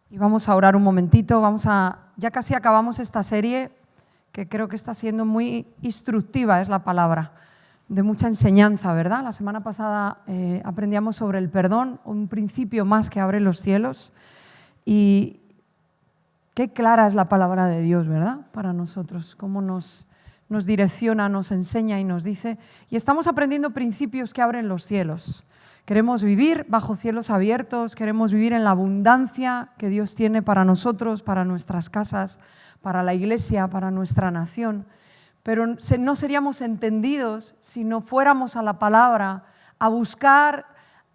Y vamos a orar un momentito, ya casi acabamos esta serie que creo que está siendo muy instructiva, es la palabra, de mucha enseñanza, ¿verdad? La semana pasada aprendíamos sobre el perdón, un principio más que abre los cielos, y qué clara es la palabra de Dios, ¿verdad? Para nosotros, cómo nos direcciona, nos enseña y nos dice, y estamos aprendiendo principios que abren los cielos. Queremos vivir bajo cielos abiertos, queremos vivir en la abundancia que Dios tiene para nosotros, para nuestras casas, para la iglesia, para nuestra nación. Pero no seríamos entendidos si no fuéramos a la palabra a buscar,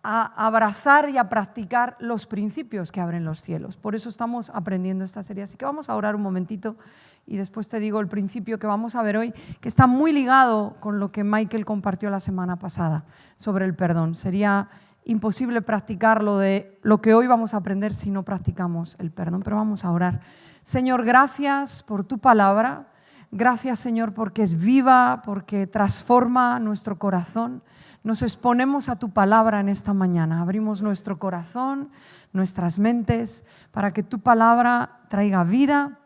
a abrazar y a practicar los principios que abren los cielos. Por eso estamos aprendiendo esta serie. Así que vamos a orar un momentito y después te digo el principio que vamos a ver hoy, que está muy ligado con lo que Michael compartió la semana pasada sobre el perdón. Sería imposible practicar lo que hoy vamos a aprender si no practicamos el perdón, pero vamos a orar. Señor, gracias por tu palabra. Gracias, Señor, porque es viva, porque transforma nuestro corazón. Nos exponemos a tu palabra en esta mañana. Abrimos nuestro corazón, nuestras mentes, para que tu palabra traiga vida,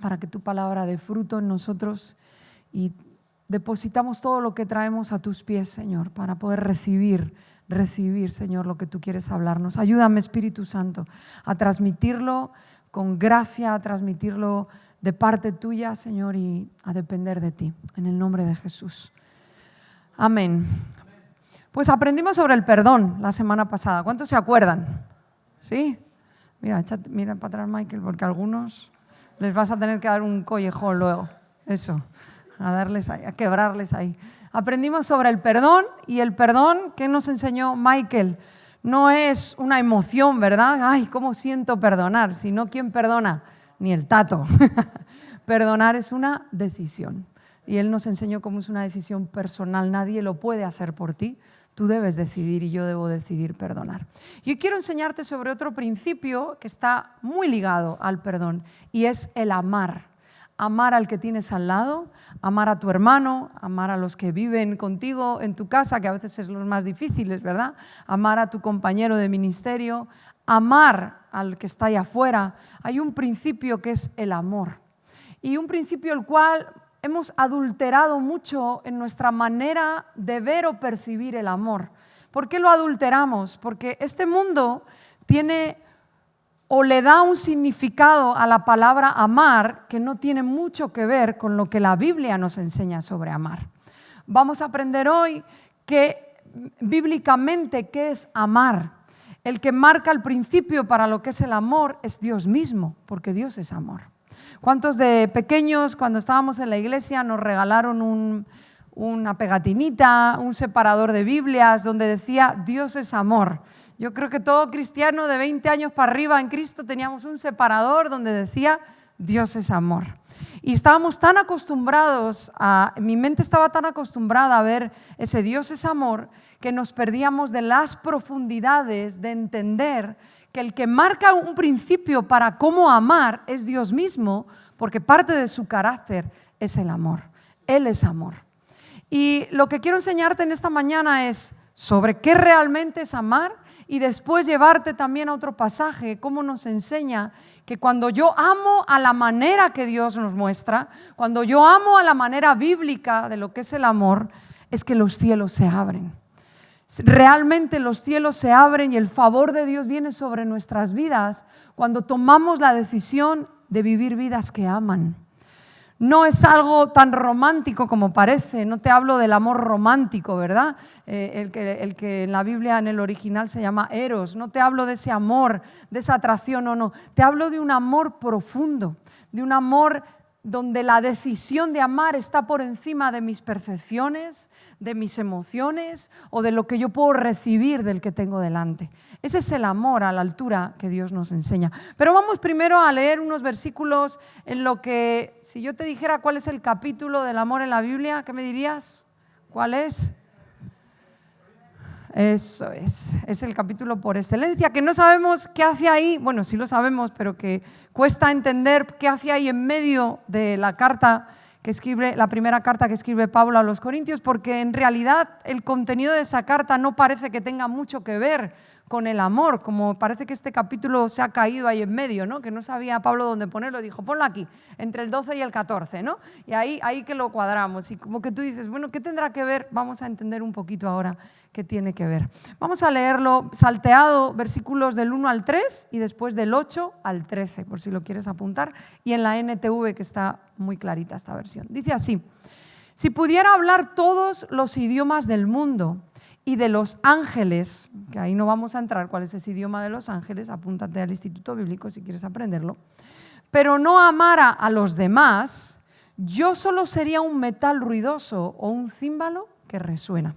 para que tu palabra dé fruto en nosotros, y depositamos todo lo que traemos a tus pies, Señor, para poder recibir, Señor, lo que tú quieres hablarnos. Ayúdame, Espíritu Santo, a transmitirlo con gracia, a transmitirlo de parte tuya, Señor, y a depender de ti, en el nombre de Jesús. Amén. Pues aprendimos sobre el perdón la semana pasada. ¿Cuántos se acuerdan? ¿Sí? Mira para atrás, Michael, porque a algunos les vas a tener que dar un collejón luego. Eso, a quebrarles ahí. Aprendimos sobre el perdón, y el perdón, ¿qué nos enseñó Michael? No es una emoción, ¿verdad? Ay, ¿cómo siento perdonar? Sino, ¿quién perdona? Ni el tato. Perdonar es una decisión. Y él nos enseñó cómo es una decisión personal. Nadie lo puede hacer por ti. Tú debes decidir y yo debo decidir perdonar. Yo quiero enseñarte sobre otro principio que está muy ligado al perdón, y es el amar. Amar al que tienes al lado, amar a tu hermano, amar a los que viven contigo en tu casa, que a veces es los más difíciles, ¿verdad? Amar a tu compañero de ministerio, amar al que está allá afuera. Hay un principio que es el amor, y un principio el cual hemos adulterado mucho en nuestra manera de ver o percibir el amor. ¿Por qué lo adulteramos? Porque este mundo tiene o le da un significado a la palabra amar que no tiene mucho que ver con lo que la Biblia nos enseña sobre amar. Vamos a aprender hoy que bíblicamente qué es amar. El que marca el principio para lo que es el amor es Dios mismo, porque Dios es amor. ¿Cuántos de pequeños, cuando estábamos en la iglesia, nos regalaron una pegatinita, un separador de Biblias donde decía Dios es amor? Yo creo que todo cristiano de 20 años para arriba en Cristo teníamos un separador donde decía Dios es amor. Y estábamos tan acostumbrados, mi mente estaba tan acostumbrada a ver ese Dios es amor, que nos perdíamos de las profundidades de entender que el que marca un principio para cómo amar es Dios mismo, porque parte de su carácter es el amor. Él es amor. Y lo que quiero enseñarte en esta mañana es sobre qué realmente es amar, y después llevarte también a otro pasaje, cómo nos enseña que cuando yo amo a la manera que Dios nos muestra, cuando yo amo a la manera bíblica de lo que es el amor, es que los cielos se abren. Realmente los cielos se abren y el favor de Dios viene sobre nuestras vidas cuando tomamos la decisión de vivir vidas que aman. No es algo tan romántico como parece. No te hablo del amor romántico, ¿verdad? El que en la Biblia, en el original, se llama eros. No te hablo de ese amor, de esa atracción, no. Te hablo de un amor profundo, de un amor donde la decisión de amar está por encima de mis percepciones, de mis emociones o de lo que yo puedo recibir del que tengo delante. Ese es el amor a la altura que Dios nos enseña. Pero vamos primero a leer unos versículos en lo que, si yo te dijera cuál es el capítulo del amor en la Biblia, ¿qué me dirías? ¿Cuál es? Eso es el capítulo por excelencia, que no sabemos qué hace ahí, bueno, sí lo sabemos, pero que cuesta entender qué hace ahí en medio de la carta que escribe, la primera carta que escribe Pablo a los Corintios, porque en realidad el contenido de esa carta no parece que tenga mucho que ver con el amor, como parece que este capítulo se ha caído ahí en medio, ¿no? Que no sabía Pablo dónde ponerlo, dijo, ponlo aquí, entre el 12 y el 14, ¿no? Y ahí que lo cuadramos. Y como que tú dices, bueno, ¿qué tendrá que ver? Vamos a entender un poquito ahora qué tiene que ver. Vamos a leerlo salteado, versículos del 1 al 3 y después del 8 al 13, por si lo quieres apuntar, y en la NTV, que está muy clarita esta versión. Dice así: si pudiera hablar todos los idiomas del mundo y de los ángeles, que ahí no vamos a entrar cuál es ese idioma de los ángeles, apúntate al Instituto Bíblico si quieres aprenderlo, pero no amara a los demás, yo solo sería un metal ruidoso o un címbalo que resuena.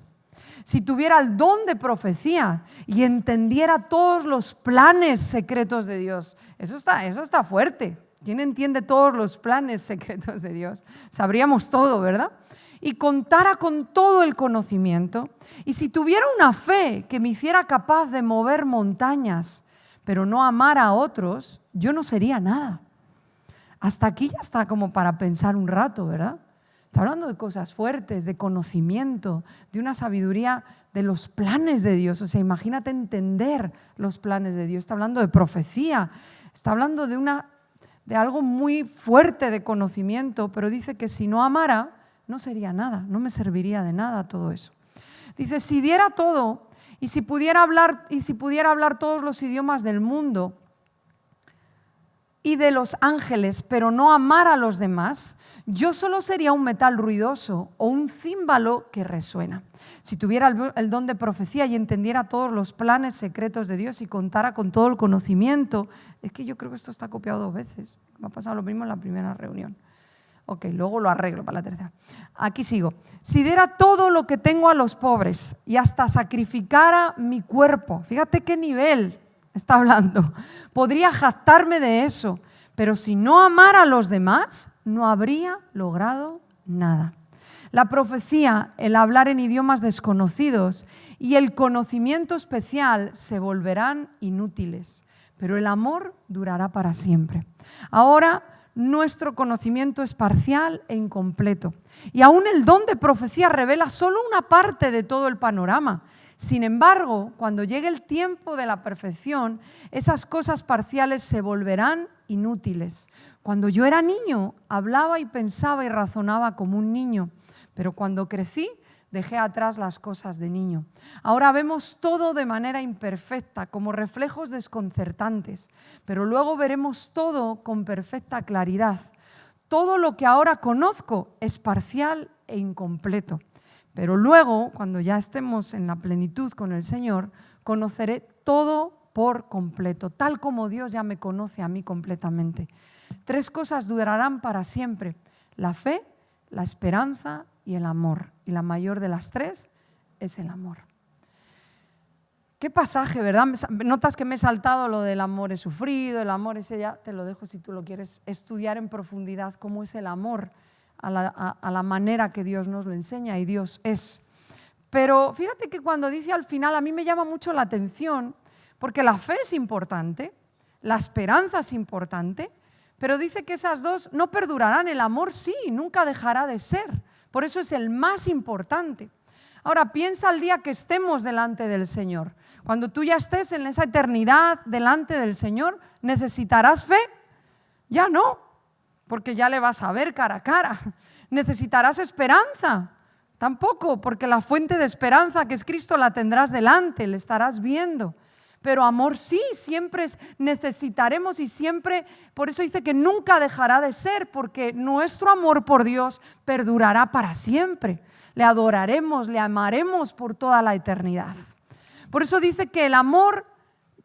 Si tuviera el don de profecía y entendiera todos los planes secretos de Dios, eso está fuerte. ¿Quién entiende todos los planes secretos de Dios? Sabríamos todo, ¿verdad? Y contara con todo el conocimiento, y si tuviera una fe que me hiciera capaz de mover montañas, pero no amara a otros, yo no sería nada. Hasta aquí ya está como para pensar un rato, ¿verdad? Está hablando de cosas fuertes, de conocimiento, de una sabiduría de los planes de Dios. O sea, imagínate entender los planes de Dios. Está hablando de profecía, está hablando de algo muy fuerte de conocimiento, pero dice que si no amara, no sería nada, no me serviría de nada todo eso. Dice, si diera todo y si pudiera hablar todos los idiomas del mundo y de los ángeles, pero no amar a los demás, yo solo sería un metal ruidoso o un címbalo que resuena. Si tuviera el don de profecía y entendiera todos los planes secretos de Dios y contara con todo el conocimiento, es que yo creo que esto está copiado 2 veces. Me ha pasado lo mismo en la primera reunión. Ok, luego lo arreglo para la tercera. Aquí sigo. Si diera todo lo que tengo a los pobres y hasta sacrificara mi cuerpo, fíjate qué nivel está hablando, podría jactarme de eso, pero si no amara a los demás, no habría logrado nada. La profecía, el hablar en idiomas desconocidos y el conocimiento especial se volverán inútiles, pero el amor durará para siempre. Ahora, nuestro conocimiento es parcial e incompleto. Y aún el don de profecía revela solo una parte de todo el panorama. Sin embargo, cuando llegue el tiempo de la perfección, esas cosas parciales se volverán inútiles. Cuando yo era niño, hablaba y pensaba y razonaba como un niño, pero cuando crecí, dejé atrás las cosas de niño. Ahora vemos todo de manera imperfecta, como reflejos desconcertantes, pero luego veremos todo con perfecta claridad. Todo lo que ahora conozco es parcial e incompleto, pero luego, cuando ya estemos en la plenitud con el Señor, conoceré todo por completo, tal como Dios ya me conoce a mí completamente. 3 cosas durarán para siempre: la fe, la esperanza y el amor. Y la mayor de las 3 es el amor. Qué pasaje, ¿verdad? Notas que me he saltado lo del amor es sufrido, el amor ese ya te lo dejo si tú lo quieres estudiar en profundidad, cómo es el amor a la manera que Dios nos lo enseña y Dios es. Pero fíjate que cuando dice al final, a mí me llama mucho la atención, porque la fe es importante, la esperanza es importante, pero dice que esas 2 no perdurarán, el amor sí, nunca dejará de ser. Por eso es el más importante. Ahora piensa el día que estemos delante del Señor. Cuando tú ya estés en esa eternidad delante del Señor, ¿necesitarás fe? Ya no, porque ya le vas a ver cara a cara. ¿Necesitarás esperanza? Tampoco, porque la fuente de esperanza que es Cristo la tendrás delante, le estarás viendo. Pero amor sí, siempre necesitaremos y siempre, por eso dice que nunca dejará de ser, porque nuestro amor por Dios perdurará para siempre. Le adoraremos, le amaremos por toda la eternidad. Por eso dice que el amor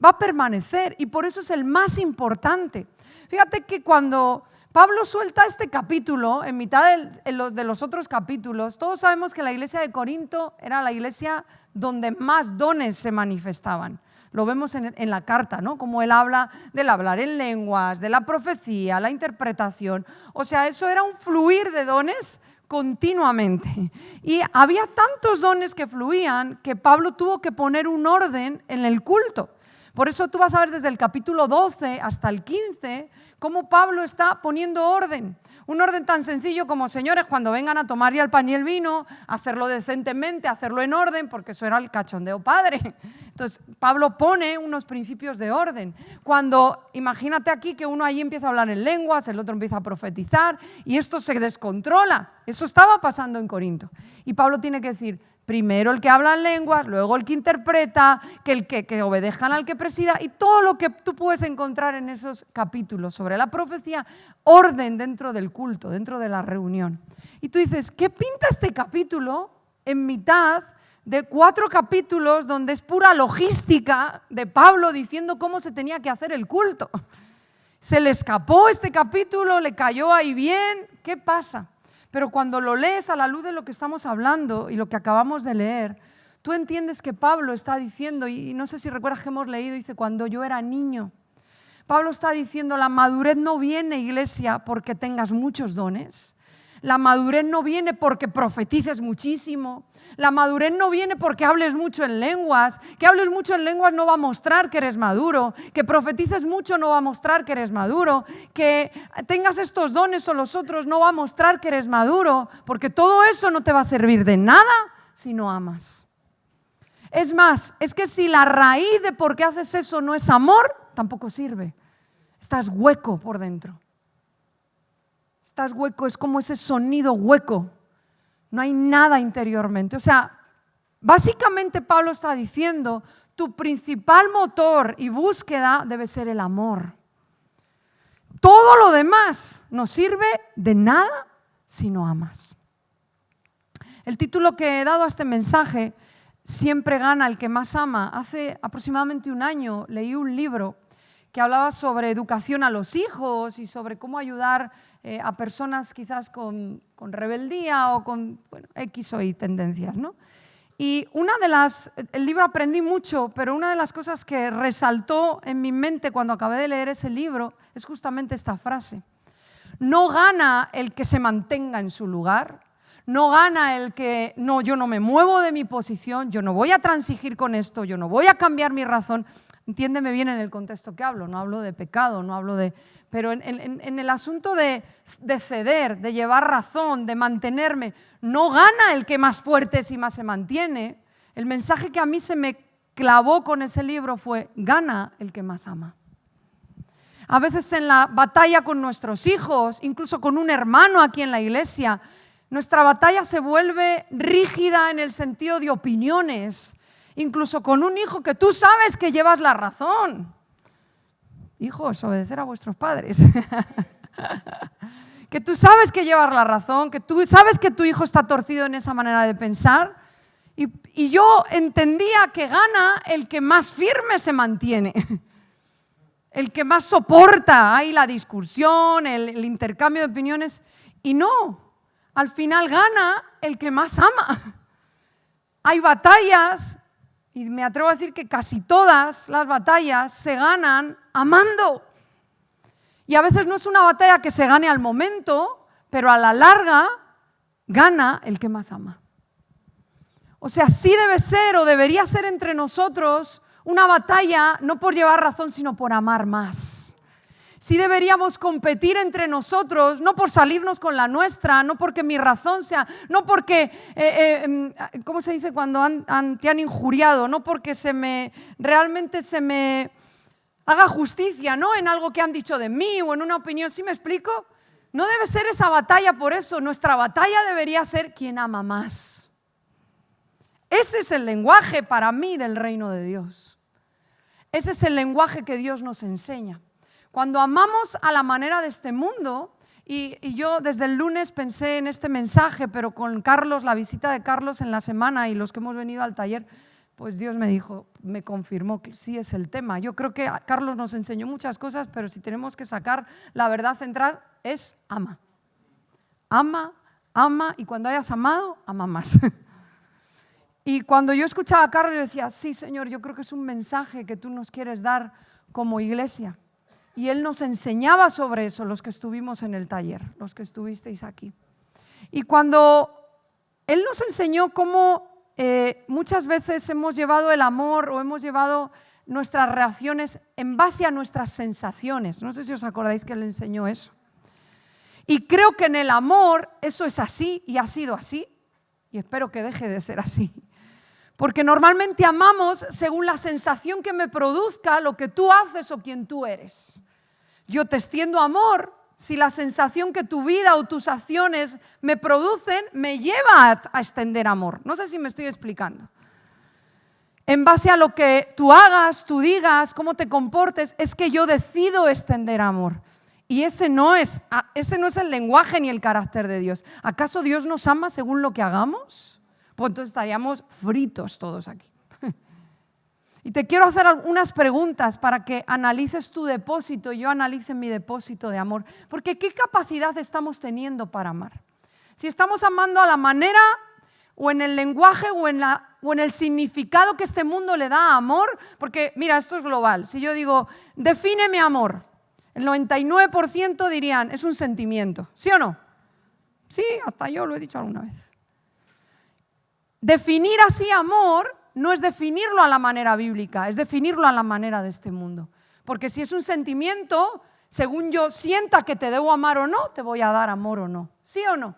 va a permanecer y por eso es el más importante. Fíjate que cuando Pablo suelta este capítulo, en mitad de los otros capítulos, todos sabemos que la iglesia de Corinto era la iglesia donde más dones se manifestaban. Lo vemos en la carta, ¿no? Como él habla del hablar en lenguas, de la profecía, la interpretación. O sea, eso era un fluir de dones continuamente. Y había tantos dones que fluían que Pablo tuvo que poner un orden en el culto. Por eso tú vas a ver desde el capítulo 12 hasta el 15 cómo Pablo está poniendo orden. Un orden tan sencillo como, señores, cuando vengan a tomar ya el pan y el vino, hacerlo decentemente, hacerlo en orden, porque eso era el cachondeo padre. Entonces, Pablo pone unos principios de orden. Cuando, imagínate aquí que uno allí empieza a hablar en lenguas, el otro empieza a profetizar y esto se descontrola. Eso estaba pasando en Corinto. Y Pablo tiene que decir, primero el que habla en lenguas, luego el que interpreta, que obedezcan al que presida y todo lo que tú puedes encontrar en esos capítulos sobre la profecía, orden dentro del culto, dentro de la reunión. Y tú dices, ¿qué pinta este capítulo en mitad de 4 capítulos donde es pura logística de Pablo diciendo cómo se tenía que hacer el culto? ¿Se le escapó este capítulo? ¿Le cayó ahí bien? ¿Qué pasa? Pero cuando lo lees a la luz de lo que estamos hablando y lo que acabamos de leer, tú entiendes que Pablo está diciendo, y no sé si recuerdas que hemos leído, dice, cuando yo era niño. Pablo está diciendo, la madurez no viene, iglesia, porque tengas muchos dones. La madurez no viene porque profetices muchísimo. La madurez no viene porque hables mucho en lenguas. Que hables mucho en lenguas no va a mostrar que eres maduro. Que profetices mucho no va a mostrar que eres maduro. Que tengas estos dones o los otros no va a mostrar que eres maduro. Porque todo eso no te va a servir de nada si no amas. Es más, es que si la raíz de por qué haces eso no es amor, tampoco sirve. Estás hueco por dentro. Estás hueco, es como ese sonido hueco. No hay nada interiormente. O sea, básicamente Pablo está diciendo, tu principal motor y búsqueda debe ser el amor. Todo lo demás no sirve de nada si no amas. El título que he dado a este mensaje, Siempre gana el que más ama. Hace aproximadamente un año leí un libro que hablaba sobre educación a los hijos y sobre cómo ayudar a personas quizás con rebeldía o con X o Y tendencias, ¿no? Y el libro aprendí mucho, pero una de las cosas que resaltó en mi mente cuando acabé de leer ese libro es justamente esta frase. No gana el que se mantenga en su lugar, no gana el que, no, yo no me muevo de mi posición, yo no voy a transigir con esto, yo no voy a cambiar mi razón. Entiéndeme bien en el contexto que hablo, no hablo de pecado, no hablo de... Pero en el asunto de ceder, de llevar razón, de mantenerme, no gana el que más fuerte es y más se mantiene. El mensaje que a mí se me clavó con ese libro fue, gana el que más ama. A veces en la batalla con nuestros hijos, incluso con un hermano aquí en la iglesia, nuestra batalla se vuelve rígida en el sentido de opiniones. Incluso con un hijo que tú sabes que llevas la razón. Hijos, obedecer a vuestros padres. Que tú sabes que llevas la razón, que tú sabes que tu hijo está torcido en esa manera de pensar. Y yo entendía que gana el que más firme se mantiene. El que más soporta ahí la discusión, el intercambio de opiniones. Y no, al final gana el que más ama. Hay batallas, y me atrevo a decir que casi todas las batallas se ganan amando. Y a veces no es una batalla que se gane al momento, pero a la larga gana el que más ama. O sea, sí debe ser o debería ser entre nosotros una batalla no por llevar razón, sino por amar más. Sí deberíamos competir entre nosotros, no por salirnos con la nuestra, no porque mi razón sea, no porque, ¿cómo se dice cuando te han injuriado? No porque realmente se me haga justicia, ¿no? En algo que han dicho de mí o en una opinión, ¿sí me explico? No debe ser esa batalla por eso, nuestra batalla debería ser quién ama más. Ese es el lenguaje para mí del reino de Dios. Ese es el lenguaje que Dios nos enseña. Cuando amamos a la manera de este mundo, y yo desde el lunes pensé en este mensaje, pero con Carlos, la visita de Carlos en la semana y los que hemos venido al taller, pues Dios me dijo, me confirmó que sí es el tema. Yo creo que Carlos nos enseñó muchas cosas, pero si tenemos que sacar la verdad central es ama. Ama, ama, y cuando hayas amado, ama más. Y cuando yo escuchaba a Carlos, yo decía, sí, Señor, yo creo que es un mensaje que tú nos quieres dar como iglesia. Y él nos enseñaba sobre eso, los que estuvimos en el taller, los que estuvisteis aquí. Y cuando él nos enseñó cómo muchas veces hemos llevado el amor o hemos llevado nuestras reacciones en base a nuestras sensaciones. No sé si os acordáis que él enseñó eso. Y creo que en el amor eso es así y ha sido así. Y espero que deje de ser así. Porque normalmente amamos según la sensación que me produzca lo que tú haces o quien tú eres. Yo te extiendo amor si la sensación que tu vida o tus acciones me producen me lleva a extender amor. No sé si me estoy explicando. En base a lo que tú hagas, tú digas, cómo te comportes, es que yo decido extender amor. Y ese no es el lenguaje ni el carácter de Dios. ¿Acaso Dios nos ama según lo que hagamos? Pues entonces estaríamos fritos todos aquí. Y te quiero hacer algunas preguntas para que analices tu depósito y yo analice mi depósito de amor. Porque ¿qué capacidad estamos teniendo para amar? Si estamos amando a la manera o en el lenguaje o en el significado que este mundo le da a amor, porque mira, esto es global. Si yo digo, defíneme amor, el 99% dirían, es un sentimiento. ¿Sí o no? Sí, hasta yo lo he dicho alguna vez. Definir así amor no es definirlo a la manera bíblica, es definirlo a la manera de este mundo. Porque si es un sentimiento, según yo sienta que te debo amar o no, te voy a dar amor o no. ¿Sí o no?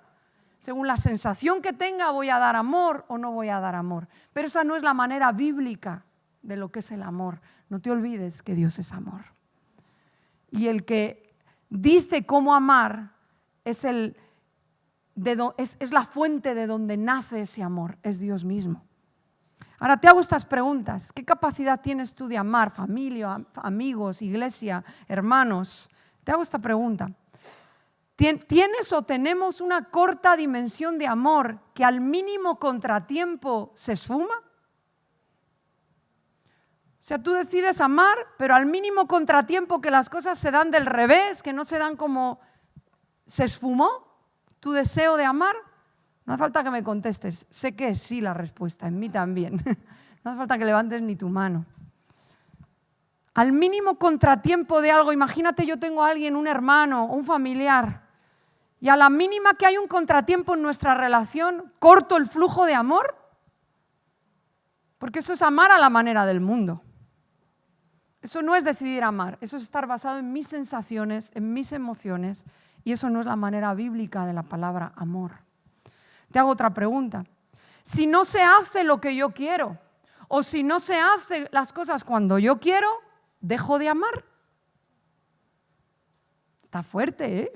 Según la sensación que tenga, voy a dar amor o no voy a dar amor. Pero esa no es la manera bíblica de lo que es el amor. No te olvides que Dios es amor. Y el que dice cómo amar es la fuente de donde nace ese amor, es Dios mismo. Ahora te hago estas preguntas. ¿Qué capacidad tienes tú de amar? Familia, amigos, iglesia, hermanos. Te hago esta pregunta. ¿Tienes o tenemos una corta dimensión de amor que al mínimo contratiempo se esfuma? O sea, tú decides amar, pero al mínimo contratiempo que las cosas se dan del revés, que no se dan como se esfumó tu deseo de amar. No hace falta que me contestes, sé que es sí la respuesta, en mí también. No hace falta que levantes ni tu mano. Al mínimo contratiempo de algo, imagínate yo tengo a alguien, un hermano, un familiar, y a la mínima que hay un contratiempo en nuestra relación, corto el flujo de amor, porque eso es amar a la manera del mundo. Eso no es decidir amar, eso es estar basado en mis sensaciones, en mis emociones, y eso no es la manera bíblica de la palabra amor. Te hago otra pregunta. Si no se hace lo que yo quiero, o si no se hacen las cosas cuando yo quiero, ¿dejo de amar? Está fuerte, ¿eh?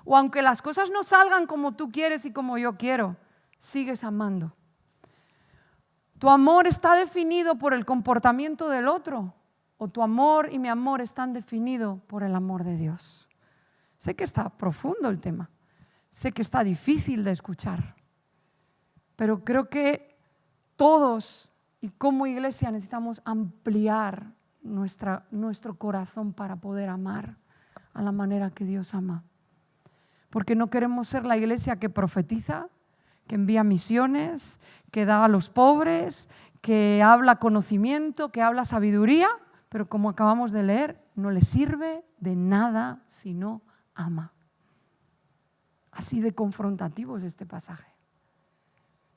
O aunque las cosas no salgan como tú quieres y como yo quiero, sigues amando. ¿Tu amor está definido por el comportamiento del otro? ¿O tu amor y mi amor están definidos por el amor de Dios? Sé que está profundo el tema. Sé que está difícil de escuchar, pero creo que todos y como iglesia necesitamos ampliar nuestro corazón para poder amar a la manera que Dios ama. Porque no queremos ser la iglesia que profetiza, que envía misiones, que da a los pobres, que habla conocimiento, que habla sabiduría, pero como acabamos de leer, no le sirve de nada si no ama. Así de confrontativo es este pasaje.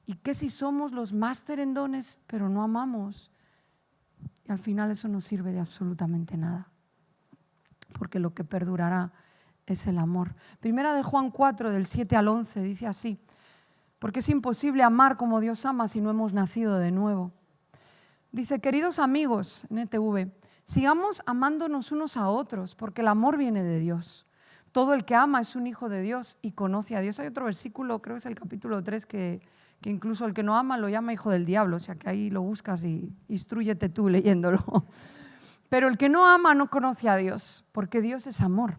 ¿Y qué si somos los máster en dones, pero no amamos? Y al final eso no sirve de absolutamente nada. Porque lo que perdurará es el amor. Primera de Juan 4, del 7 al 11, dice así. Porque es imposible amar como Dios ama si no hemos nacido de nuevo. Dice, queridos amigos, NTV, sigamos amándonos unos a otros, porque el amor viene de Dios. Todo el que ama es un hijo de Dios y conoce a Dios. Hay otro versículo, creo que es el capítulo 3, que incluso el que no ama lo llama hijo del diablo. O sea que ahí lo buscas y instrúyete tú leyéndolo. Pero el que no ama no conoce a Dios, porque Dios es amor.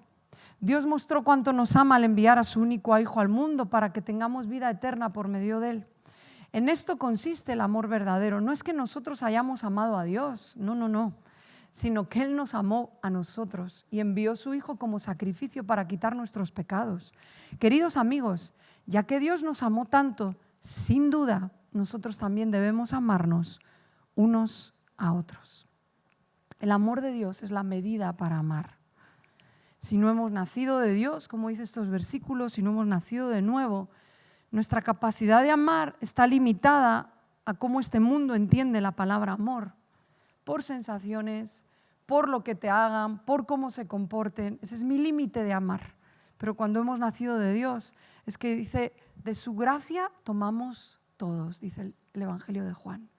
Dios mostró cuánto nos ama al enviar a su único hijo al mundo para que tengamos vida eterna por medio de él. En esto consiste el amor verdadero. No es que nosotros hayamos amado a Dios, no. Sino que Él nos amó a nosotros y envió su Hijo como sacrificio para quitar nuestros pecados. Queridos amigos, ya que Dios nos amó tanto, sin duda nosotros también debemos amarnos unos a otros. El amor de Dios es la medida para amar. Si no hemos nacido de Dios, como dice estos versículos, si no hemos nacido de nuevo, nuestra capacidad de amar está limitada a cómo este mundo entiende la palabra amor. por sensaciones, por lo que te hagan, por cómo se comporten. Ese es mi límite de amar. Pero cuando hemos nacido de Dios, es que dice, de su gracia tomamos todos, dice el Evangelio de Juan.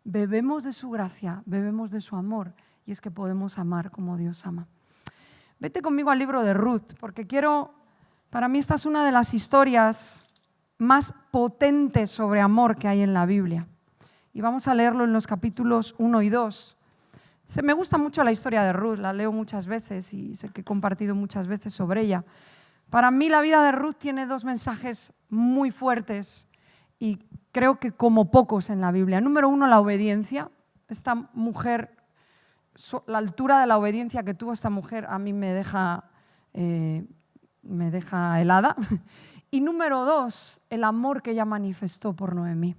Bebemos de su gracia, bebemos de su amor, y es que podemos amar como Dios ama. Vete conmigo al libro de Ruth, porque para mí esta es una de las historias más potentes sobre amor que hay en la Biblia. Y vamos a leerlo en los capítulos 1 y 2. Me gusta mucho la historia de Ruth, la leo muchas veces y sé que he compartido muchas veces sobre ella. Para mí la vida de Ruth tiene dos mensajes muy fuertes y creo que como pocos en la Biblia. Número uno, la obediencia. Esta mujer, la altura de la obediencia que tuvo esta mujer a mí me deja helada. Y número dos, el amor que ella manifestó por Noemí.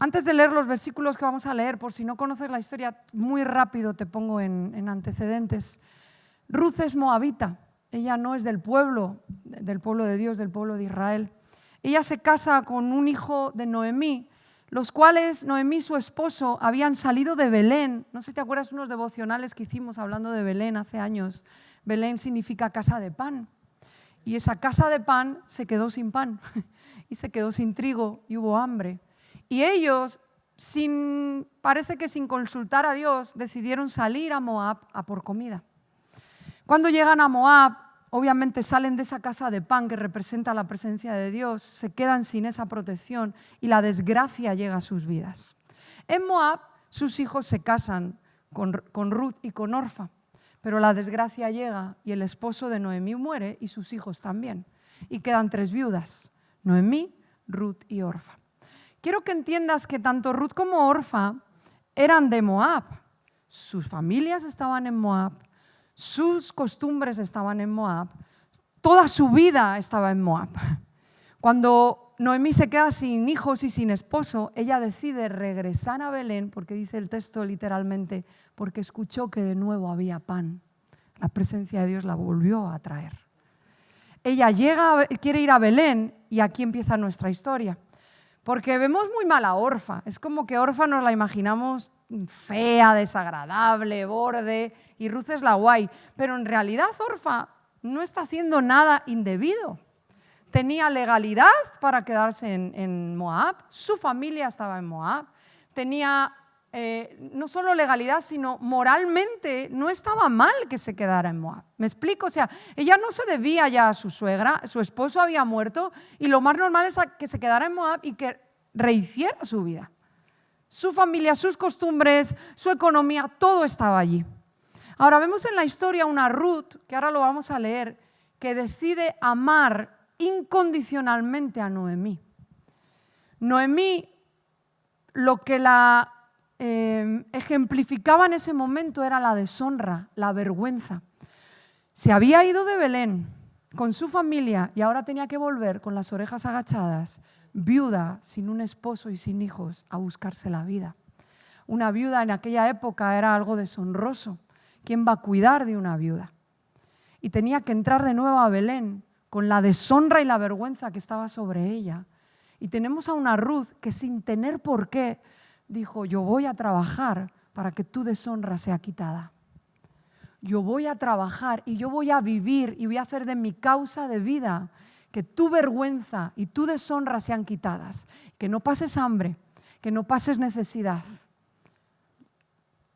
Antes de leer los versículos que vamos a leer, por si no conoces la historia, muy rápido te pongo en antecedentes. Ruth es moabita, ella no es del pueblo de Dios, del pueblo de Israel. Ella se casa con un hijo de Noemí, los cuales Noemí y su esposo habían salido de Belén. No sé si te acuerdas unos devocionales que hicimos hablando de Belén hace años. Belén significa casa de pan. Y esa casa de pan se quedó sin pan y se quedó sin trigo y hubo hambre. Y ellos, parece que sin consultar a Dios, decidieron salir a Moab a por comida. Cuando llegan a Moab, obviamente salen de esa casa de pan que representa la presencia de Dios, se quedan sin esa protección y la desgracia llega a sus vidas. En Moab, sus hijos se casan con Ruth y con Orfa, pero la desgracia llega y el esposo de Noemí muere y sus hijos también. Y quedan 3 viudas, Noemí, Ruth y Orfa. Quiero que entiendas que tanto Ruth como Orfa eran de Moab. Sus familias estaban en Moab, sus costumbres estaban en Moab, toda su vida estaba en Moab. Cuando Noemí se queda sin hijos y sin esposo, ella decide regresar a Belén, porque dice el texto literalmente, porque escuchó que de nuevo había pan. La presencia de Dios la volvió a traer. Ella quiere ir a Belén y aquí empieza nuestra historia. Porque vemos muy mal a Orfa. Es como que Orfa nos la imaginamos fea, desagradable, borde, y Ruth es la guay. Pero en realidad Orfa no está haciendo nada indebido. Tenía legalidad para quedarse en Moab, su familia estaba en Moab, tenía no solo legalidad, sino moralmente no estaba mal que se quedara en Moab. ¿Me explico? O sea, ella no se debía ya a su suegra, su esposo había muerto y lo más normal es que se quedara en Moab y que rehiciera su vida. Su familia, sus costumbres, su economía, todo estaba allí. Ahora vemos en la historia una Ruth, que ahora lo vamos a leer, que decide amar incondicionalmente a Noemí. Noemí, lo que la ejemplificaba en ese momento era la deshonra, la vergüenza. Se había ido de Belén con su familia y ahora tenía que volver con las orejas agachadas, viuda, sin un esposo y sin hijos, a buscarse la vida. Una viuda en aquella época era algo deshonroso. ¿Quién va a cuidar de una viuda? Y tenía que entrar de nuevo a Belén con la deshonra y la vergüenza que estaba sobre ella. Y tenemos a una Ruth que sin tener por qué dijo, yo voy a trabajar para que tu deshonra sea quitada. Yo voy a trabajar y yo voy a vivir y voy a hacer de mi causa de vida que tu vergüenza y tu deshonra sean quitadas. Que no pases hambre, que no pases necesidad.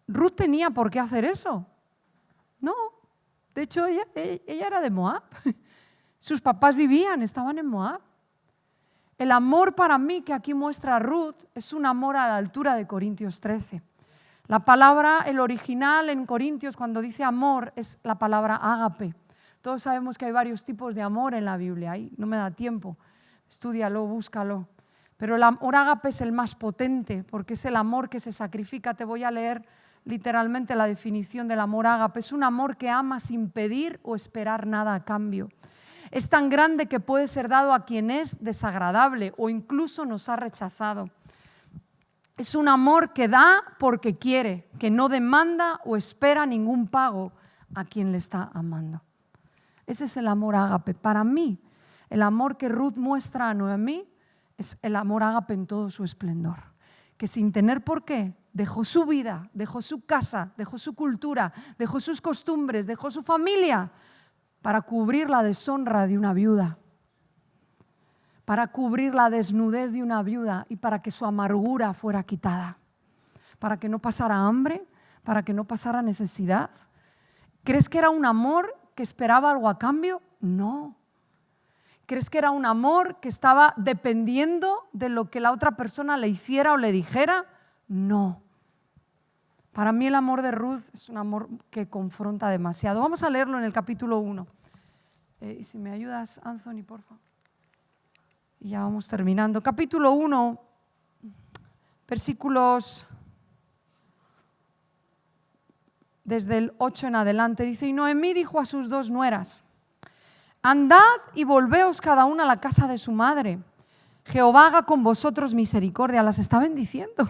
¿Ruth tenía por qué hacer eso? No, de hecho ella era de Moab. Sus papás estaban en Moab. El amor para mí que aquí muestra Ruth es un amor a la altura de Corintios 13. La palabra, el original en Corintios cuando dice amor es la palabra ágape. Todos sabemos que hay varios tipos de amor en la Biblia, ahí no me da tiempo, estúdialo, búscalo. Pero el amor ágape es el más potente porque es el amor que se sacrifica. Te voy a leer literalmente la definición del amor ágape. Es un amor que ama sin pedir o esperar nada a cambio. Es tan grande que puede ser dado a quien es desagradable o incluso nos ha rechazado. Es un amor que da porque quiere, que no demanda o espera ningún pago a quien le está amando. Ese es el amor ágape. Para mí, el amor que Ruth muestra a Noemí es el amor ágape en todo su esplendor. Que sin tener por qué, dejó su vida, dejó su casa, dejó su cultura, dejó sus costumbres, dejó su familia para cubrir la deshonra de una viuda, para cubrir la desnudez de una viuda y para que su amargura fuera quitada, para que no pasara hambre, para que no pasara necesidad. ¿Crees que era un amor que esperaba algo a cambio? No. ¿Crees que era un amor que estaba dependiendo de lo que la otra persona le hiciera o le dijera? No. Para mí el amor de Ruth es un amor que confronta demasiado. Vamos a leerlo en el capítulo 1. Y si me ayudas, Anthony, por favor. Y ya vamos terminando. Capítulo 1, versículos desde el 8 en adelante. Dice, y Noemí dijo a sus 2 nueras, andad y volveos cada una a la casa de su madre. Jehová haga con vosotros misericordia. Las está bendiciendo.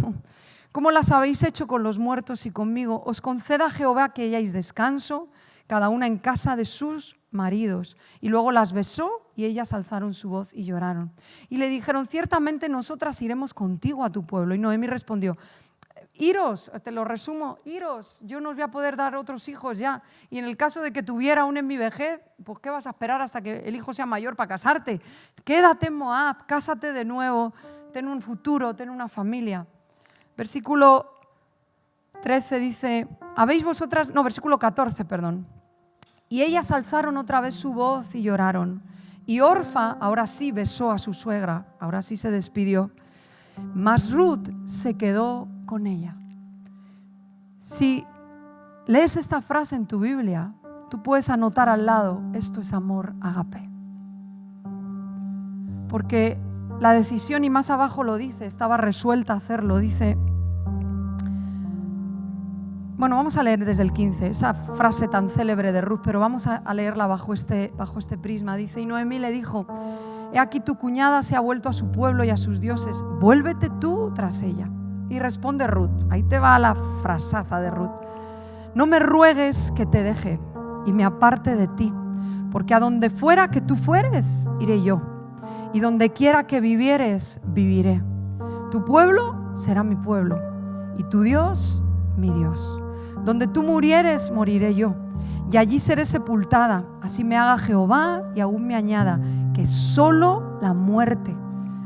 Como las habéis hecho con los muertos y conmigo, os conceda Jehová que hayáis descanso, cada una en casa de sus maridos. Y luego las besó y ellas alzaron su voz y lloraron. Y le dijeron, ciertamente nosotras iremos contigo a tu pueblo. Y Noemí respondió, iros, te lo resumo, iros, yo no os voy a poder dar otros hijos ya. Y en el caso de que tuviera aún en mi vejez, pues ¿qué vas a esperar hasta que el hijo sea mayor para casarte? Quédate en Moab, cásate de nuevo, ten un futuro, ten una familia. Versículo 13 dice, versículo 14, perdón. Y ellas alzaron otra vez su voz y lloraron. Y Orfa, ahora sí, besó a su suegra, ahora sí se despidió. Mas Ruth se quedó con ella. Si lees esta frase en tu Biblia, tú puedes anotar al lado, esto es amor ágape. Porque la decisión, y más abajo lo dice, estaba resuelta a hacerlo, dice... Bueno, vamos a leer desde el 15, esa frase tan célebre de Ruth, pero vamos a leerla bajo este prisma. Dice, y Noemí le dijo, he aquí tu cuñada se ha vuelto a su pueblo y a sus dioses, vuélvete tú tras ella. Y responde Ruth, ahí te va la frasaza de Ruth, no me ruegues que te deje y me aparte de ti, porque a donde fuera que tú fueres, iré yo, y donde quiera que vivieres, viviré. Tu pueblo será mi pueblo, y tu Dios, mi Dios. Donde tú murieres, moriré yo, y allí seré sepultada. Así me haga Jehová y aún me añada, que solo la muerte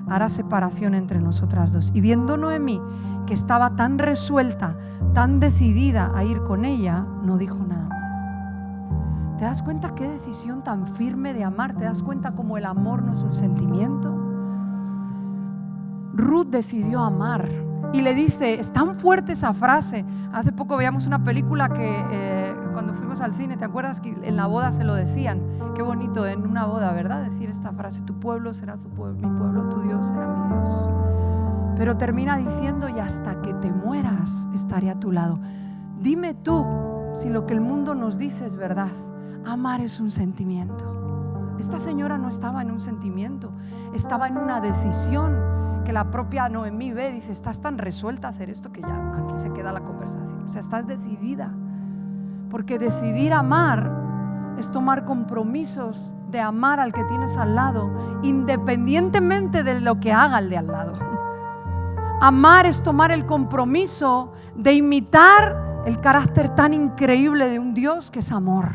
hará separación entre nosotras dos. Y viendo Noemí que estaba tan resuelta, tan decidida a ir con ella, no dijo nada más. ¿Te das cuenta qué decisión tan firme de amar? ¿Te das cuenta cómo el amor no es un sentimiento? Ruth decidió amar. Y le dice, es tan fuerte esa frase. Hace poco veíamos una película que cuando fuimos al cine, ¿te acuerdas que en la boda se lo decían? Qué bonito en una boda, ¿verdad? Decir esta frase, tu pueblo será tu pueblo, mi pueblo, tu Dios será mi Dios. Pero termina diciendo, y hasta que te mueras estaré a tu lado. Dime tú si lo que el mundo nos dice es verdad. Amar es un sentimiento. Esta señora no estaba en un sentimiento, estaba en una decisión que la propia Noemí ve, dice, estás tan resuelta a hacer esto que ya aquí se queda la conversación. O sea, estás decidida. Porque decidir amar es tomar compromisos de amar al que tienes al lado, independientemente de lo que haga el de al lado. Amar es tomar el compromiso de imitar el carácter tan increíble de un Dios que es amor.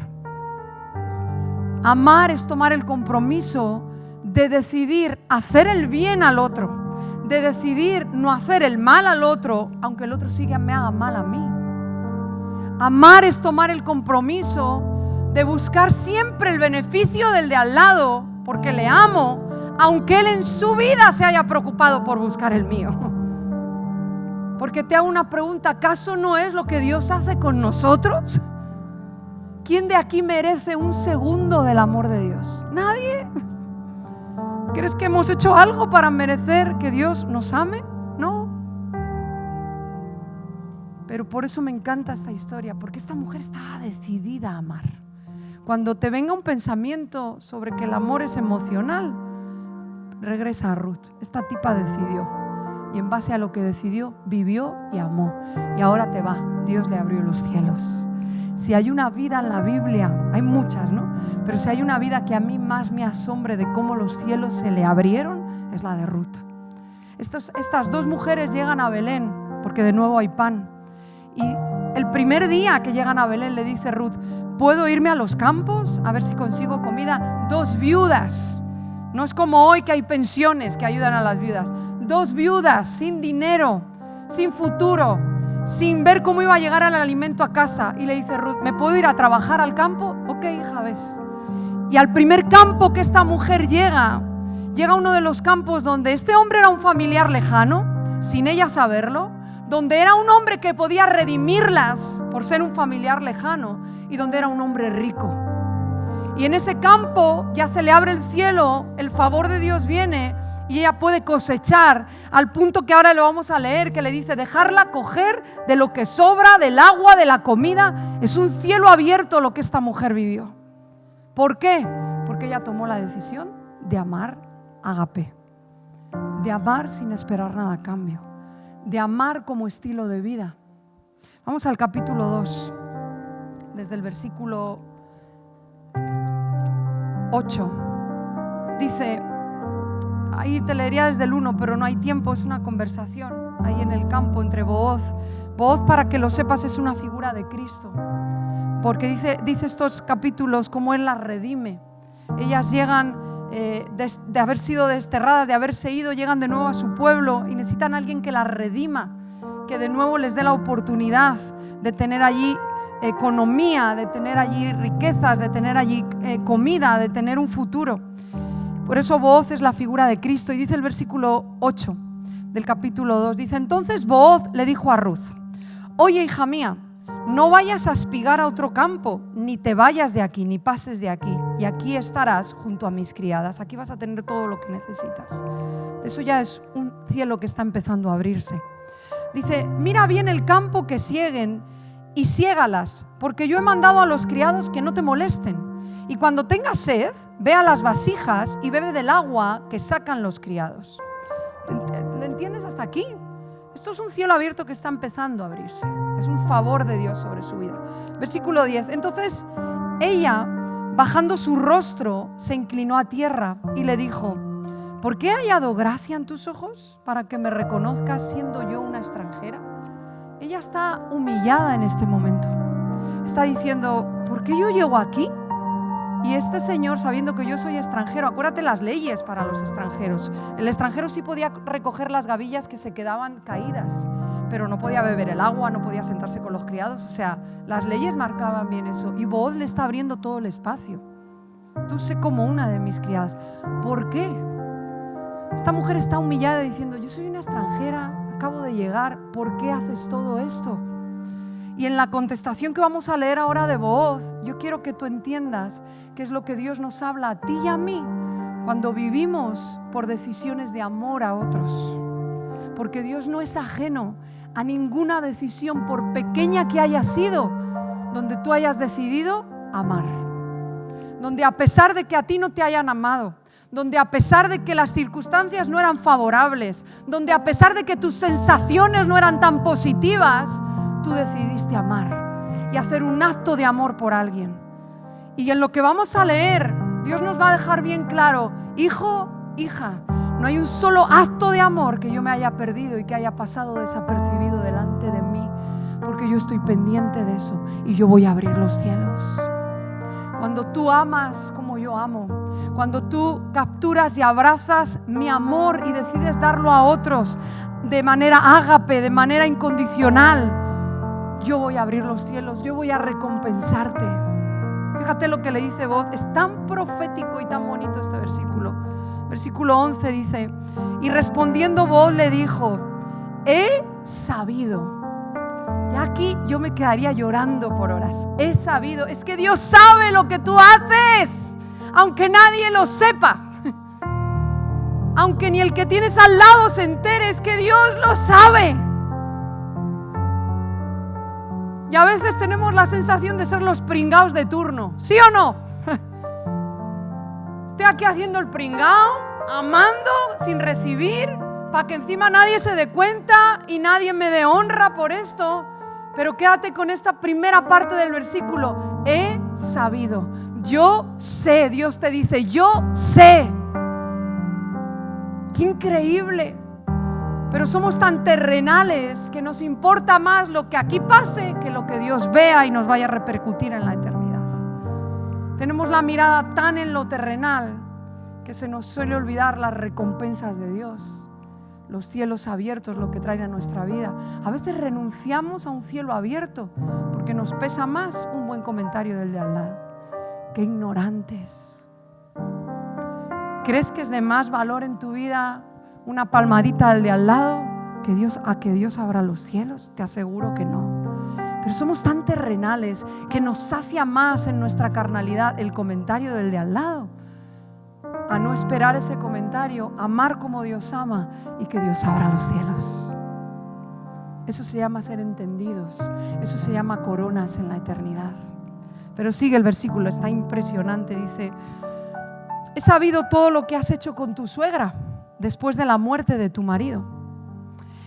Amar es tomar el compromiso de decidir hacer el bien al otro, de decidir no hacer el mal al otro, aunque el otro sí que me haga mal a mí. Amar es tomar el compromiso de buscar siempre el beneficio del de al lado, porque le amo, aunque él en su vida se haya preocupado por buscar el mío. Porque te hago una pregunta, ¿acaso no es lo que Dios hace con nosotros? ¿Quién de aquí merece un segundo del amor de Dios? ¿Nadie? ¿Crees que hemos hecho algo para merecer que Dios nos ame? No. Pero por eso me encanta esta historia, porque esta mujer estaba decidida a amar. Cuando te venga un pensamiento sobre que el amor es emocional, regresa a Ruth. Esta tipa decidió, y en base a lo que decidió, vivió y amó. Y ahora te va, Dios le abrió los cielos. Si hay una vida en la Biblia, hay muchas, ¿no? Pero si hay una vida que a mí más me asombre de cómo los cielos se le abrieron, es la de Ruth. Estas 2 mujeres llegan a Belén porque de nuevo hay pan. Y el primer día que llegan a Belén le dice Ruth: ¿puedo irme a los campos a ver si consigo comida? 2 viudas. No es como hoy que hay pensiones que ayudan a las viudas. 2 viudas sin dinero, sin futuro, sin ver cómo iba a llegar el alimento a casa. Y le dice Ruth: ¿me puedo ir a trabajar al campo? Ok, hija, ves. Y al primer campo que esta mujer llega a uno de los campos donde este hombre era un familiar lejano, sin ella saberlo, donde era un hombre que podía redimirlas por ser un familiar lejano, y donde era un hombre rico. Y en ese campo ya se le abre el cielo, el favor de Dios viene y ella puede cosechar, al punto que ahora lo vamos a leer, que le dice: dejarla coger de lo que sobra, del agua, de la comida. Es un cielo abierto lo que esta mujer vivió. ¿Por qué? Porque ella tomó la decisión de amar ágape, de amar sin esperar nada a cambio, de amar como estilo de vida. Vamos al capítulo 2, desde el versículo 8. Dice, ahí te leería desde el 1, pero no hay tiempo, es una conversación ahí en el campo entre Booz. Booz, para que lo sepas, es una figura de Cristo, porque dice estos capítulos cómo Él las redime. Ellas llegan de haber sido desterradas, de haberse ido, llegan de nuevo a su pueblo y necesitan a alguien que las redima, que de nuevo les dé la oportunidad de tener allí economía, de tener allí riquezas, de tener allí comida, de tener un futuro. Por eso Booz es la figura de Cristo. Y dice el versículo 8 del capítulo 2, dice: entonces Booz le dijo a Ruth: oye, hija mía, no vayas a espigar a otro campo, ni te vayas de aquí, ni pases de aquí, y aquí estarás junto a mis criadas. Aquí vas a tener todo lo que necesitas. Eso ya es un cielo que está empezando a abrirse. Dice: mira bien el campo que sieguen y siégalas, porque yo he mandado a los criados que no te molesten. Y cuando tengas sed, ve a las vasijas y bebe del agua que sacan los criados. ¿Lo entiendes hasta aquí? Esto es un cielo abierto que está empezando a abrirse. Es un favor de Dios sobre su vida. Versículo 10. Entonces ella, bajando su rostro, se inclinó a tierra y le dijo: ¿por qué he hallado gracia en tus ojos para que me reconozcas siendo yo una extranjera? Ella está humillada en este momento. Está diciendo: ¿por qué yo llego aquí? Y este señor, sabiendo que yo soy extranjero, acuérdate las leyes para los extranjeros. El extranjero sí podía recoger las gavillas que se quedaban caídas, pero no podía beber el agua, no podía sentarse con los criados. O sea, las leyes marcaban bien eso. Y Booz le está abriendo todo el espacio. Tú sé como una de mis criadas. ¿Por qué? Esta mujer está humillada diciendo: yo soy una extranjera, acabo de llegar, ¿por qué haces todo esto? Y en la contestación que vamos a leer ahora de Booz, yo quiero que tú entiendas qué es lo que Dios nos habla a ti y a mí cuando vivimos por decisiones de amor a otros. Porque Dios no es ajeno a ninguna decisión, por pequeña que haya sido, donde tú hayas decidido amar. Donde a pesar de que a ti no te hayan amado, donde a pesar de que las circunstancias no eran favorables, donde a pesar de que tus sensaciones no eran tan positivas, tú decidiste amar y hacer un acto de amor por alguien. Y en lo que vamos a leer, Dios nos va a dejar bien claro: hijo, hija, no hay un solo acto de amor que yo me haya perdido y que haya pasado desapercibido delante de mí, porque yo estoy pendiente de eso y yo voy a abrir los cielos. Cuando tú amas como yo amo, cuando tú capturas y abrazas mi amor y decides darlo a otros de manera ágape, de manera incondicional, yo voy a abrir los cielos, yo voy a recompensarte. Fíjate lo que le dice Booz, es tan profético y tan bonito este versículo. Versículo 11 dice: y respondiendo Booz le dijo: he sabido. Y aquí yo me quedaría llorando por horas. He sabido, es que Dios sabe lo que tú haces, aunque nadie lo sepa, aunque ni el que tienes al lado se entere, es que Dios lo sabe. Y a veces tenemos la sensación de ser los pringaos de turno, ¿sí o no? Estoy aquí haciendo el pringao, amando sin recibir, para que encima nadie se dé cuenta y nadie me dé honra por esto. Pero quédate con esta primera parte del versículo: he sabido. Yo sé, Dios te dice: yo sé. Qué increíble. Pero somos tan terrenales que nos importa más lo que aquí pase que lo que Dios vea y nos vaya a repercutir en la eternidad. Tenemos la mirada tan en lo terrenal que se nos suele olvidar las recompensas de Dios, los cielos abiertos, lo que traen a nuestra vida. A veces renunciamos a un cielo abierto porque nos pesa más un buen comentario del de al lado. ¡Qué ignorantes! ¿Crees que es de más valor en tu vida una palmadita del de al lado a que Dios abra los cielos? Te aseguro que no. Pero somos tan terrenales que nos sacia más en nuestra carnalidad el comentario del de al lado, a no esperar ese comentario, amar como Dios ama y que Dios abra los cielos. Eso se llama ser entendidos, eso se llama coronas en la eternidad. Pero sigue el versículo, está impresionante, dice: he sabido todo lo que has hecho con tu suegra después de la muerte de tu marido,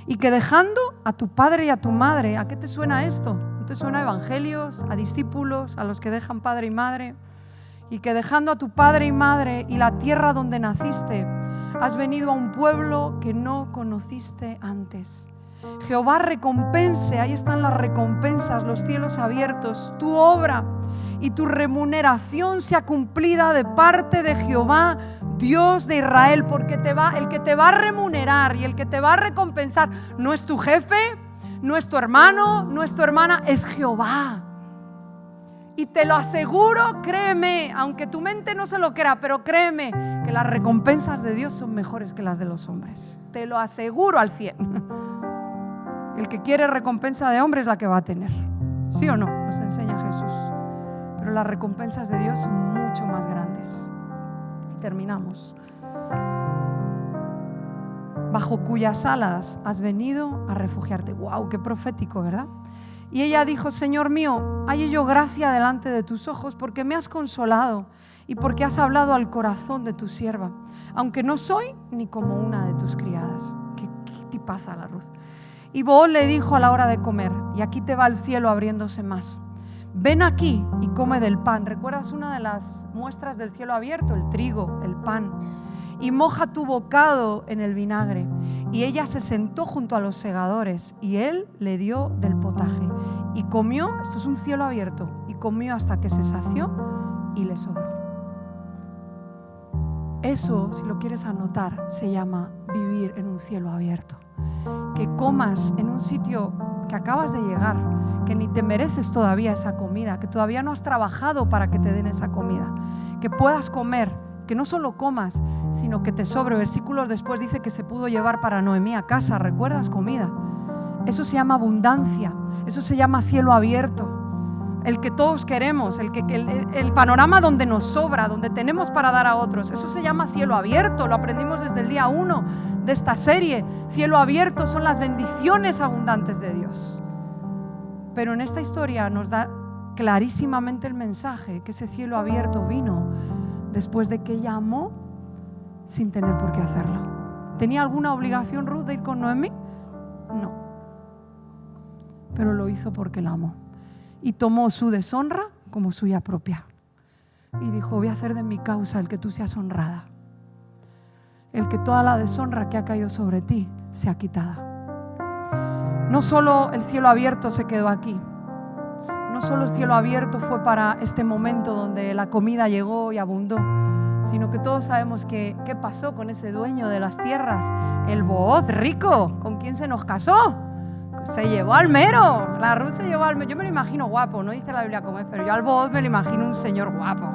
y que dejando a tu padre y a tu madre. ¿A qué te suena esto? ¿No te suena a evangelios, a discípulos, a los que dejan padre y madre? Y que dejando a tu padre y madre y la tierra donde naciste, has venido a un pueblo que no conociste antes. Jehová recompense, ahí están las recompensas, los cielos abiertos, tu obra, y tu remuneración sea cumplida de parte de Jehová, Dios de Israel, porque el que te va a remunerar y el que te va a recompensar no es tu jefe, no es tu hermano, no es tu hermana, es Jehová. Y te lo aseguro, créeme, aunque tu mente no se lo crea, pero créeme que las recompensas de Dios son mejores que las de los hombres. Te lo aseguro al 100. El que quiere recompensa de hombre es la que va a tener. ¿Sí o no? Nos enseña Jesús. Pero las recompensas de Dios son mucho más grandes. Y terminamos. Bajo cuyas alas has venido a refugiarte. ¡Wow! ¡Qué profético!, ¿verdad? Y ella dijo: Señor mío, hallo yo gracia delante de tus ojos, porque me has consolado y porque has hablado al corazón de tu sierva, aunque no soy ni como una de tus criadas. ¿Qué tipaza la Ruth? Y Booz le dijo a la hora de comer, y aquí te va el cielo abriéndose más: ven aquí y come del pan. ¿Recuerdas una de las muestras del cielo abierto? El trigo, el pan. Y moja tu bocado en el vinagre. Y ella se sentó junto a los segadores y él le dio del potaje. Y comió, esto es un cielo abierto, y comió hasta que se sació y le sobró. Eso, si lo quieres anotar, se llama vivir en un cielo abierto. Que comas en un sitio que acabas de llegar, que ni te mereces todavía esa comida, que todavía no has trabajado para que te den esa comida, que puedas comer, que no solo comas, sino que te sobre. Versículos después dice que se pudo llevar para Noemí a casa, ¿recuerdas? Comida. Eso se llama abundancia, eso se llama cielo abierto, el que todos queremos, el panorama donde nos sobra, donde tenemos para dar a otros. Eso se llama cielo abierto, lo aprendimos desde el día 1 de esta serie. Cielo abierto son las bendiciones abundantes de Dios. Pero en esta historia nos da clarísimamente el mensaje que ese cielo abierto vino después de que ella amó sin tener por qué hacerlo. ¿Tenía alguna obligación Ruth de ir con Noemí? No. Pero lo hizo porque la amó. Y tomó su deshonra como suya propia. Y dijo: voy a hacer de mi causa el que tú seas honrada. El que toda la deshonra que ha caído sobre ti sea quitada. No solo el cielo abierto se quedó aquí. No solo el cielo abierto fue para este momento donde la comida llegó y abundó, sino que todos sabemos que qué pasó con ese dueño de las tierras, el Booz rico. ¿Con quién se nos casó? Se llevó al mero. La Ruth se llevó al mero. Yo me lo imagino guapo, no dice la Biblia cómo es, pero yo al Booz me lo imagino un señor guapo,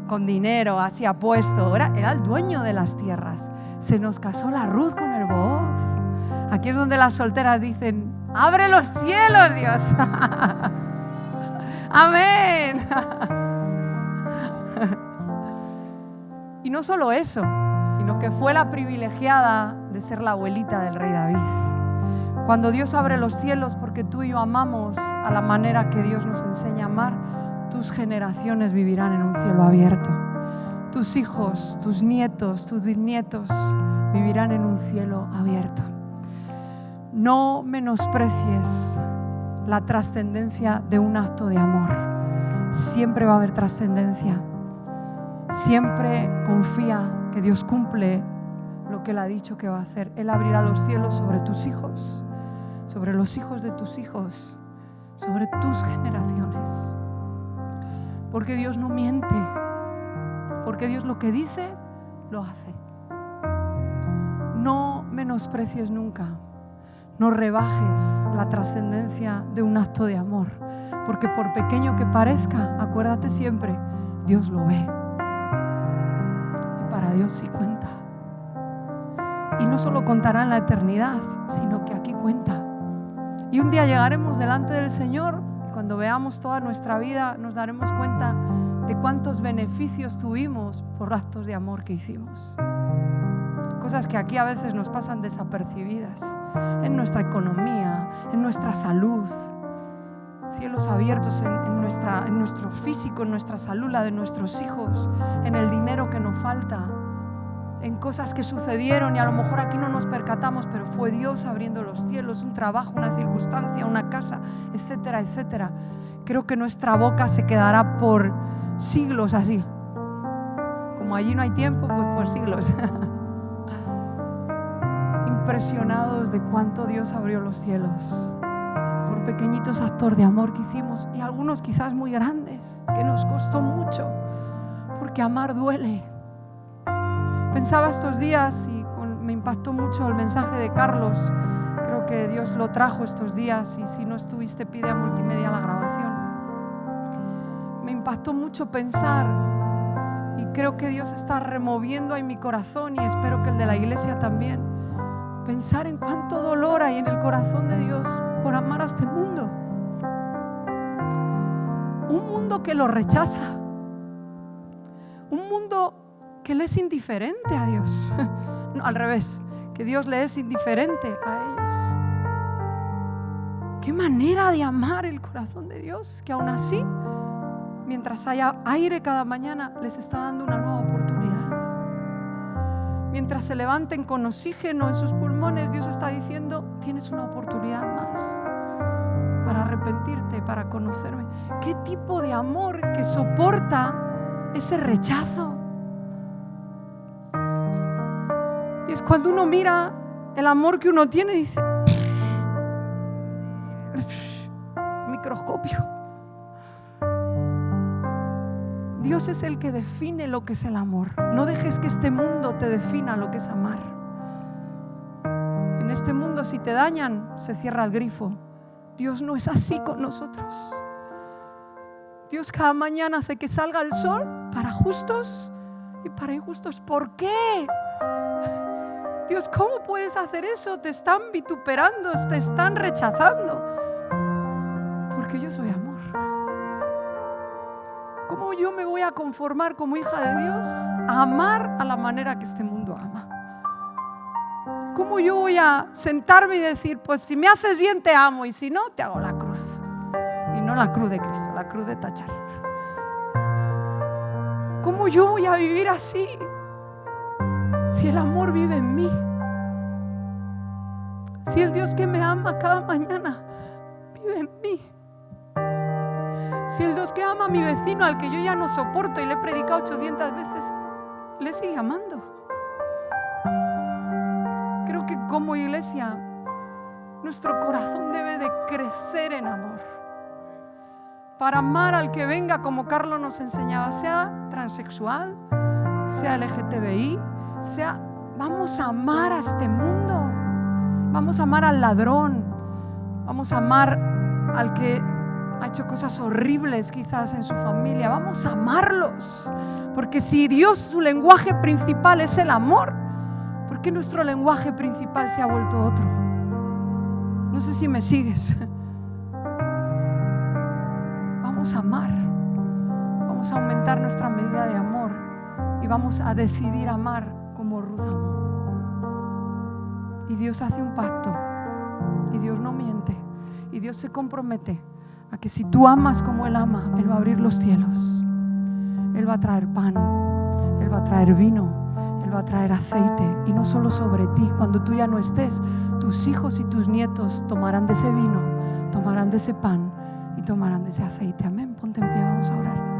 con dinero, así apuesto. Era el dueño de las tierras. Se nos casó la Ruth con el Booz. Aquí es donde las solteras dicen: abre los cielos, Dios. Amén. Y no solo eso, sino que fue la privilegiada de ser la abuelita del rey David. Cuando Dios abre los cielos, porque tú y yo amamos a la manera que Dios nos enseña a amar, tus generaciones vivirán en un cielo abierto. Tus hijos, tus nietos, tus bisnietos vivirán en un cielo abierto. No menosprecies la trascendencia de un acto de amor. Siempre va a haber trascendencia. Siempre confía que Dios cumple lo que Él ha dicho que va a hacer. Él abrirá los cielos sobre tus hijos, sobre los hijos de tus hijos, sobre tus generaciones. Porque Dios no miente, porque Dios lo que dice, lo hace. No menosprecies nunca, no rebajes la trascendencia de un acto de amor, porque por pequeño que parezca, acuérdate siempre, Dios lo ve. Y para Dios sí cuenta. Y no solo contará en la eternidad, sino que aquí cuenta. Y un día llegaremos delante del Señor y cuando veamos toda nuestra vida nos daremos cuenta de cuántos beneficios tuvimos por actos de amor que hicimos. Cosas que aquí a veces nos pasan desapercibidas, en nuestra economía, en nuestra salud, cielos abiertos en nuestro físico, en nuestra salud, la de nuestros hijos, en el dinero que nos falta, en cosas que sucedieron y a lo mejor aquí no nos percatamos, pero fue Dios abriendo los cielos, un trabajo, una circunstancia, una casa, etcétera, etcétera. Creo que nuestra boca se quedará por siglos así. Como allí no hay tiempo, pues por siglos. Impresionados de cuánto Dios abrió los cielos por pequeñitos actos de amor que hicimos, y algunos quizás muy grandes, que nos costó mucho, porque amar duele. Pensaba estos días y me impactó mucho el mensaje de Carlos. Creo que Dios lo trajo estos días y si no estuviste, pide a Multimedia la grabación. Me impactó mucho pensar, y creo que Dios está removiendo ahí mi corazón, y espero que el de la iglesia también, pensar en cuánto dolor hay en el corazón de Dios por amar a este mundo. Un mundo que lo rechaza, un mundo que le es indiferente a Dios. No, al revés, que Dios le es indiferente a ellos. Qué manera de amar el corazón de Dios, que aún así, mientras haya aire cada mañana, les está dando una nueva oportunidad. Mientras se levanten con oxígeno en sus pulmones, Dios está diciendo, tienes una oportunidad más para arrepentirte, para conocerme. ¿Qué tipo de amor que soporta ese rechazo? Y es cuando uno mira el amor que uno tiene y dice, microscopio. Dios es el que define lo que es el amor. No dejes que este mundo te defina lo que es amar. En este mundo, si te dañan, se cierra el grifo. Dios no es así con nosotros. Dios cada mañana hace que salga el sol para justos y para injustos. ¿Por qué? Dios, ¿cómo puedes hacer eso? Te están vituperando, te están rechazando. Porque yo soy amor. ¿Cómo yo me voy a conformar como hija de Dios a amar a la manera que este mundo ama? ¿Cómo yo voy a sentarme y decir, pues si me haces bien te amo y si no te hago la cruz? Y no la cruz de Cristo, la cruz de tachar. ¿Cómo yo voy a vivir así si el amor vive en mí? Si el Dios que me ama cada mañana vive en mí. Si el Dios que ama a mi vecino, al que yo ya no soporto y le he predicado 800 veces, le sigue amando. Creo que como iglesia nuestro corazón debe de crecer en amor para amar al que venga, como Carlos nos enseñaba, sea transexual, sea LGTBI, vamos a amar a este mundo, vamos a amar al ladrón, vamos a amar al que ha hecho cosas horribles quizás en su familia, vamos a amarlos, porque si Dios, su lenguaje principal es el amor, ¿por qué nuestro lenguaje principal se ha vuelto otro? No sé si me sigues. Vamos a amar, vamos a aumentar nuestra medida de amor y vamos a decidir amar como Ruth amó. Y Dios hace un pacto y Dios no miente y Dios se compromete a que si tú amas como Él ama, Él va a abrir los cielos, Él va a traer pan, Él va a traer vino, Él va a traer aceite, y no solo sobre ti, cuando tú ya no estés, tus hijos y tus nietos tomarán de ese vino, tomarán de ese pan y tomarán de ese aceite. Amén. Ponte en pie, vamos a orar.